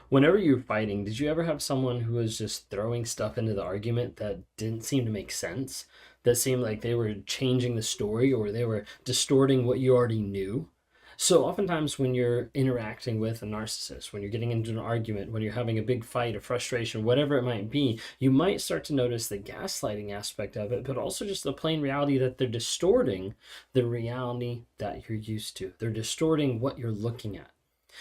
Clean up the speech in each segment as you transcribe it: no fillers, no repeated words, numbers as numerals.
Whenever you're fighting, did you ever have someone who was just throwing stuff into the argument that didn't seem to make sense? That seemed like they were changing the story or they were distorting what you already knew? So, oftentimes, when you're interacting with a narcissist, when you're getting into an argument, when you're having a big fight, a frustration, whatever it might be, you might start to notice the gaslighting aspect of it, but also just the plain reality that they're distorting the reality that you're used to. They're distorting what you're looking at.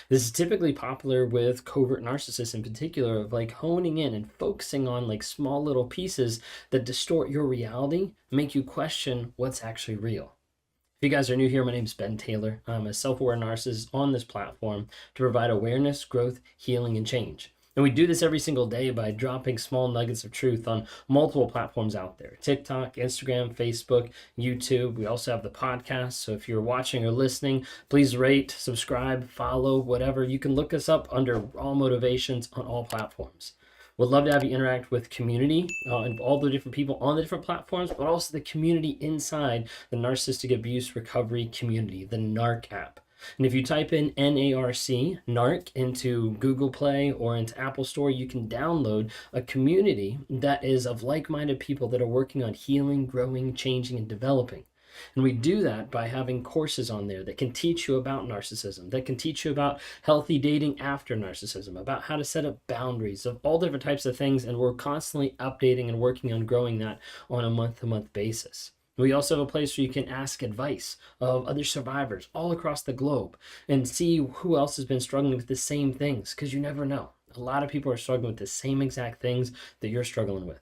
This is typically popular with covert narcissists in particular, of like honing in and focusing on like small little pieces that distort your reality, make you question what's actually real. If you guys are new here, my name is Ben Taylor. I'm a self-aware narcissist on this platform to provide awareness, growth, healing, and change. And we do this every single day by dropping small nuggets of truth on multiple platforms out there: TikTok, Instagram, Facebook, YouTube. We also have the podcast. So if you're watching or listening, please rate, subscribe, follow, whatever. You can look us up under Raw Motivations on all platforms. Would love to have you interact with community and all the different people on the different platforms, but also the community inside the Narcissistic Abuse Recovery Community, the NARC app. And if you type in NARC, NARC, into Google Play or into Apple Store, you can download a community that is of like-minded people that are working on healing, growing, changing, and developing. And we do that by having courses on there that can teach you about narcissism, that can teach you about healthy dating after narcissism, about how to set up boundaries of all different types of things. And we're constantly updating and working on growing that on a month-to-month basis. We also have a place where you can ask advice of other survivors all across the globe and see who else has been struggling with the same things, because you never know. A lot of people are struggling with the same exact things that you're struggling with.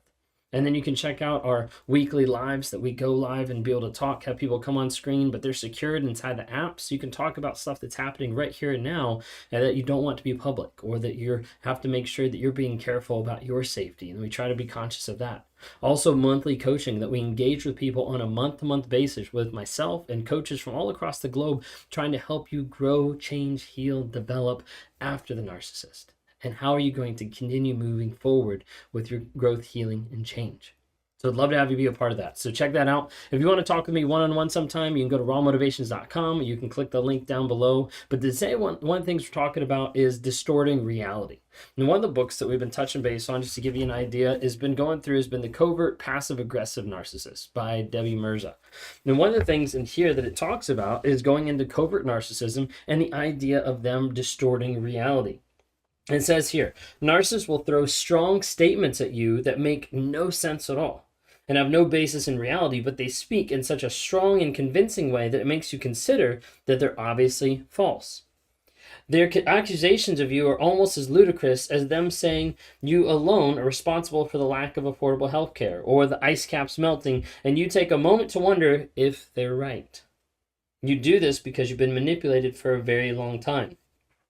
And then you can check out our weekly lives that we go live and be able to talk, have people come on screen, but they're secured inside the app. So you can talk about stuff that's happening right here and now and that you don't want to be public, or that you have to make sure that you're being careful about your safety. And we try to be conscious of that. Also, monthly coaching that we engage with people on a month-to-month basis with myself and coaches from all across the globe, trying to help you grow, change, heal, develop after the narcissist. And how are you going to continue moving forward with your growth, healing, and change? So I'd love to have you be a part of that. So check that out. If you want to talk with me one-on-one sometime, you can go to rawmotivations.com. You can click the link down below. But today, one of the things we're talking about is distorting reality. And one of the books that we've been touching base on, just to give you an idea, has been The Covert Passive-Aggressive Narcissist by Debbie Mirza. And one of the things in here that it talks about is going into covert narcissism and the idea of them distorting reality. It says here, narcissists will throw strong statements at you that make no sense at all and have no basis in reality, but they speak in such a strong and convincing way that it makes you consider that they're obviously false. Their accusations of you are almost as ludicrous as them saying you alone are responsible for the lack of affordable health care or the ice caps melting, and you take a moment to wonder if they're right. You do this because you've been manipulated for a very long time.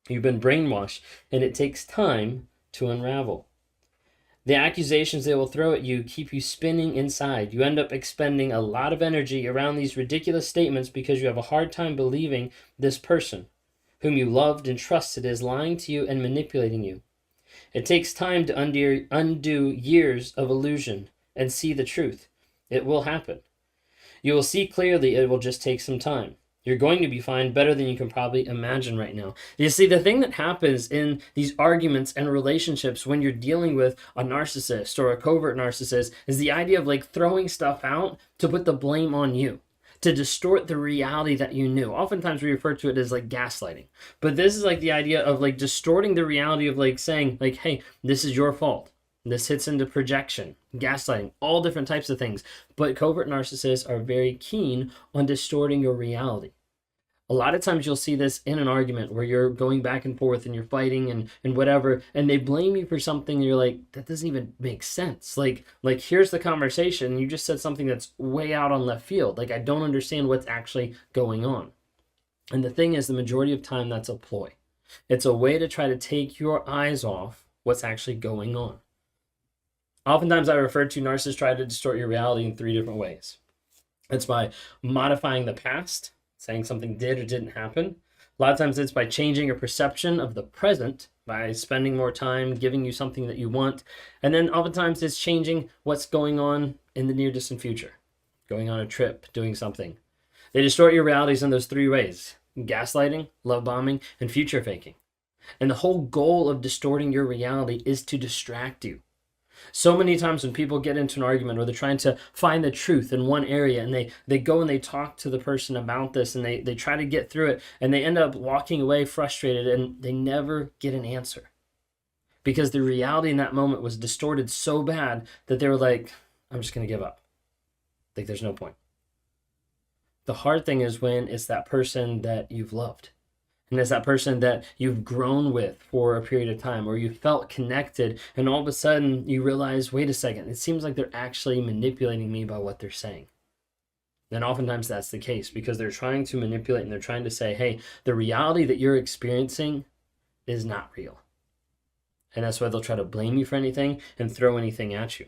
You've been brainwashed, and it takes time to unravel. The accusations they will throw at you keep you spinning inside. You end up expending a lot of energy around these ridiculous statements because you have a hard time believing this person, whom you loved and trusted, is lying to you and manipulating you. It takes time to undo years of illusion and see the truth. It will happen. You will see clearly. It will just take some time. You're going to be fine, better than you can probably imagine right now. You see, the thing that happens in these arguments and relationships when you're dealing with a narcissist or a covert narcissist is the idea of like throwing stuff out to put the blame on you, to distort the reality that you knew. Oftentimes we refer to it as like gaslighting. But this is like the idea of like distorting the reality of like saying like, hey, this is your fault. This hits into projection, gaslighting, all different types of things. But covert narcissists are very keen on distorting your reality. A lot of times you'll see this in an argument where you're going back and forth and you're fighting and whatever, and they blame you for something and you're like, that doesn't even make sense. Like here's the conversation. You just said something that's way out on left field. Like, I don't understand what's actually going on. And the thing is, the majority of time, that's a ploy. It's a way to try to take your eyes off what's actually going on. Oftentimes I refer to narcissists try to distort your reality in 3 different ways. It's by modifying the past, saying something did or didn't happen. A lot of times it's by changing your perception of the present, by spending more time giving you something that you want. And then oftentimes it's changing what's going on in the near distant future, going on a trip, doing something. They distort your realities in those 3 ways: gaslighting, love bombing, and future faking. And the whole goal of distorting your reality is to distract you. So many times when people get into an argument or they're trying to find the truth in one area, and they go and they talk to the person about this, and they try to get through it, and they end up walking away frustrated, and they never get an answer. Because the reality in that moment was distorted so bad that they were like, I'm just going to give up. Like, there's no point. The hard thing is when it's that person that you've loved. And it's that person that you've grown with for a period of time, or you felt connected, and all of a sudden you realize, wait a second, it seems like they're actually manipulating me by what they're saying. And oftentimes that's the case, because they're trying to manipulate, and they're trying to say, hey, the reality that you're experiencing is not real. And that's why they'll try to blame you for anything and throw anything at you.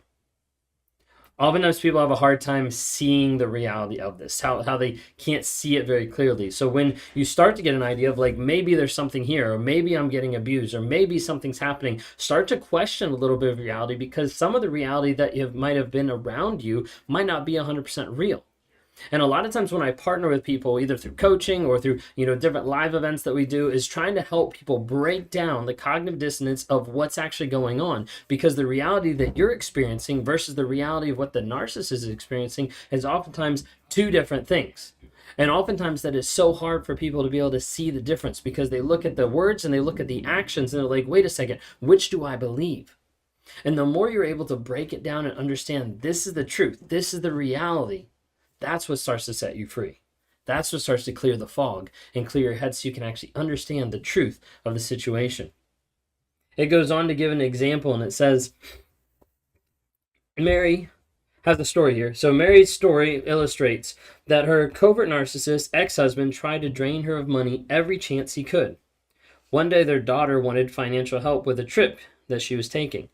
Oftentimes people have a hard time seeing the reality of this, how they can't see it very clearly. So when you start to get an idea of like, maybe there's something here, or maybe I'm getting abused, or maybe something's happening, start to question a little bit of reality, because some of the reality that might have been around you might not be 100% real. And a lot of times when I partner with people, either through coaching or through, different live events that we do, is trying to help people break down the cognitive dissonance of what's actually going on. Because the reality that you're experiencing versus the reality of what the narcissist is experiencing is oftentimes two different things. And oftentimes that is so hard for people to be able to see the difference, because they look at the words and they look at the actions and they're like, wait a second, which do I believe? And the more you're able to break it down and understand this is the truth, this is the reality, that's what starts to set you free. That's what starts to clear the fog and clear your head so you can actually understand the truth of the situation. It goes on to give an example, and it says, Mary has a story here. So Mary's story illustrates that her covert narcissist ex-husband tried to drain her of money every chance he could. One day their daughter wanted financial help with a trip that she was taking.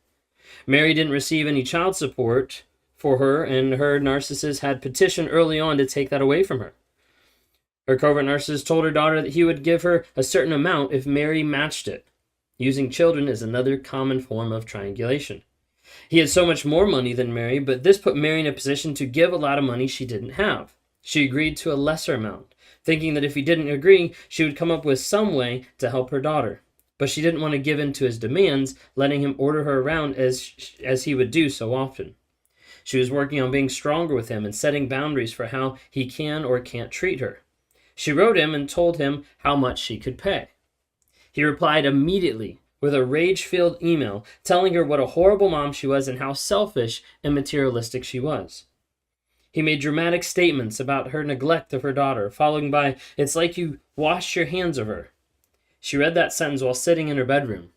Mary didn't receive any child support for her, and her narcissist had petitioned early on to take that away from her. Her covert narcissist told her daughter that he would give her a certain amount if Mary matched it. Using children is another common form of triangulation. He had so much more money than Mary, but this put Mary in a position to give a lot of money she didn't have. She agreed to a lesser amount, thinking that if he didn't agree, she would come up with some way to help her daughter. But she didn't want to give in to his demands, letting him order her around as he would do so often. She was working on being stronger with him and setting boundaries for how he can or can't treat her. She wrote him and told him how much she could pay. He replied immediately with a rage-filled email telling her what a horrible mom she was and how selfish and materialistic she was. He made dramatic statements about her neglect of her daughter, following by, "It's like you washed your hands of her." She read that sentence while sitting in her bedroom.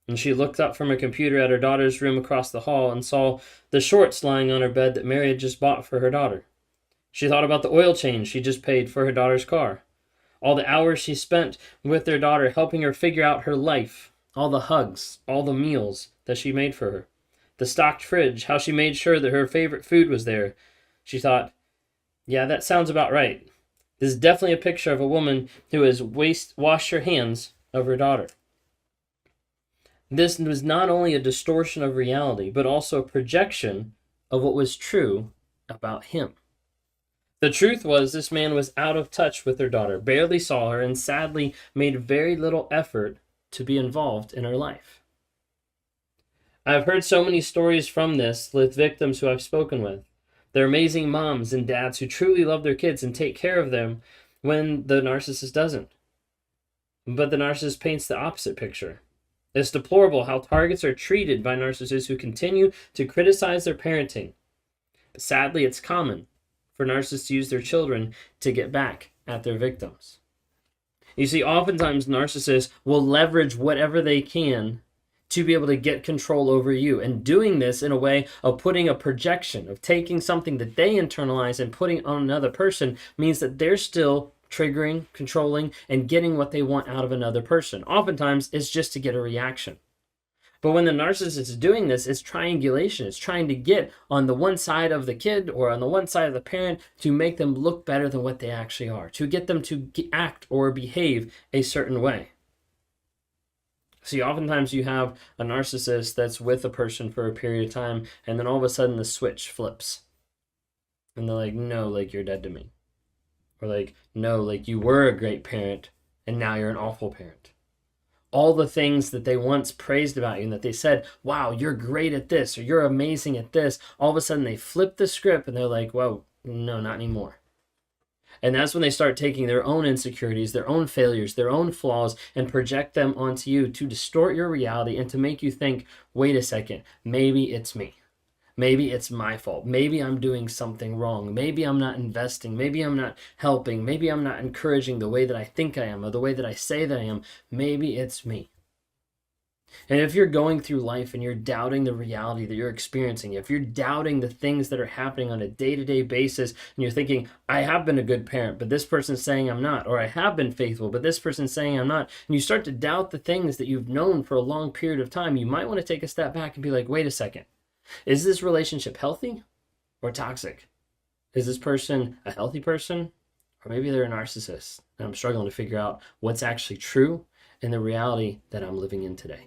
And she looked up from her computer at her daughter's room across the hall and saw the shorts lying on her bed that Mary had just bought for her daughter. She thought about the oil change she just paid for her daughter's car, all the hours she spent with their daughter helping her figure out her life, all the hugs, all the meals that she made for her, the stocked fridge, how she made sure that her favorite food was there. She thought, yeah, that sounds about right. This is definitely a picture of a woman who has washed her hands of her daughter. This was not only a distortion of reality, but also a projection of what was true about him. The truth was this man was out of touch with their daughter, barely saw her, and sadly made very little effort to be involved in her life. I've heard so many stories from this with victims who I've spoken with. They're amazing moms and dads who truly love their kids and take care of them when the narcissist doesn't. But the narcissist paints the opposite picture. It's deplorable how targets are treated by narcissists who continue to criticize their parenting. But sadly, it's common for narcissists to use their children to get back at their victims. You see, oftentimes narcissists will leverage whatever they can to be able to get control over you, and doing this in a way of putting a projection, of taking something that they internalize and putting on another person, means that they're still triggering, controlling, and getting what they want out of another person. Oftentimes, it's just to get a reaction. But when the narcissist is doing this, it's triangulation. It's trying to get on the one side of the kid or on the one side of the parent to make them look better than what they actually are, to get them to act or behave a certain way. See, oftentimes you have a narcissist that's with a person for a period of time, and then all of a sudden the switch flips. And they're like, no, like you're dead to me. Or like, no, like you were a great parent, and now you're an awful parent. all the things that they once praised about you and that they said, wow, you're great at this or you're amazing at this, all of a sudden they flip the script and they're like, whoa, no, not anymore. And that's when they start taking their own insecurities, their own failures, their own flaws, and project them onto you to distort your reality and to make you think, wait a second, maybe it's me. Maybe it's my fault. Maybe I'm doing something wrong. Maybe I'm not investing. Maybe I'm not helping. Maybe I'm not encouraging the way that I think I am or the way that I say that I am. Maybe it's me. And if you're going through life and you're doubting the reality that you're experiencing, if you're doubting the things that are happening on a day-to-day basis, and you're thinking, I have been a good parent, but this person's saying I'm not, or I have been faithful, but this person's saying I'm not, and you start to doubt the things that you've known for a long period of time, you might want to take a step back and be like, wait a second, is this relationship healthy or toxic? Is this person a healthy person, or maybe they're a narcissist, and I'm struggling to figure out what's actually true in the reality that I'm living in today.